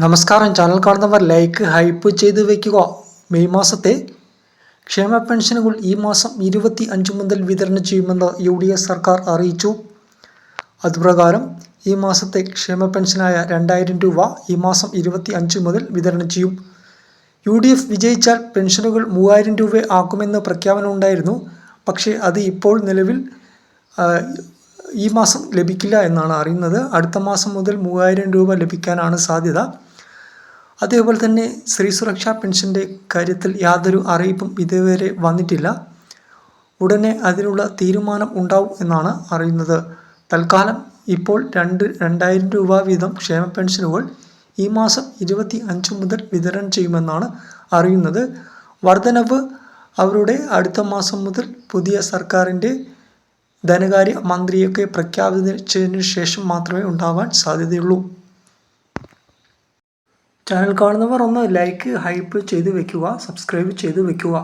നമസ്കാരം. ചാനൽ കാണുന്നവർ like hype ചെയ്ത് വയ്ക്കുക. മെയ് മാസത്തെ ക്ഷേമ പെൻഷനുകൾ ഈ മാസം 25 മുതൽ വിതരണം ചെയ്യുമെന്ന് UDF സർക്കാർ അറിയിച്ചു. അതുപ്രകാരം ഈ മാസത്തെ ക്ഷേമ പെൻഷനായ 2000 രൂപ ഈ മാസം 25 മുതൽ വിതരണം ചെയ്യും. UDF വിജയിച്ചാൽ പെൻഷനുകൾ 3000 രൂപ ആക്കുമെന്ന് പ്രഖ്യാപനമുണ്ടായിരുന്നു. പക്ഷേ അത് ഇപ്പോൾ നിലവിൽ ഈ മാസം ലഭിക്കില്ല എന്നാണ് അറിയുന്നത്. അടുത്ത മാസം മുതൽ 3000 രൂപ ലഭിക്കാനാണ് സാധ്യത. അതേപോലെ തന്നെ സ്ത്രീ സുരക്ഷാ പെൻഷൻ്റെ കാര്യത്തിൽ യാതൊരു അറിയിപ്പും ഇതുവരെ വന്നിട്ടില്ല. ഉടനെ അതിനുള്ള തീരുമാനം ഉണ്ടാവും എന്നാണ് അറിയുന്നത്. തൽക്കാലം ഇപ്പോൾ 2000 രൂപ വീതം ക്ഷേമ പെൻഷനുകൾ ഈ മാസം 25 മുതൽ വിതരണം ചെയ്യുമെന്നാണ് അറിയുന്നത്. വർധനവ് അവരുടെ അടുത്ത മാസം മുതൽ പുതിയ സർക്കാരിൻ്റെ ധനകാര്യ മന്ത്രിയൊക്കെ പ്രഖ്യാപിച്ചതിനു ശേഷം മാത്രമേ ഉണ്ടാവാൻ സാധ്യതയുള്ളൂ. ചാനൽ കാണുന്നവർ ഒന്ന് ലൈക്ക് ഹൈപ്പ് ചെയ്ത് വയ്ക്കുക, സബ്സ്ക്രൈബ് ചെയ്ത് വയ്ക്കുക.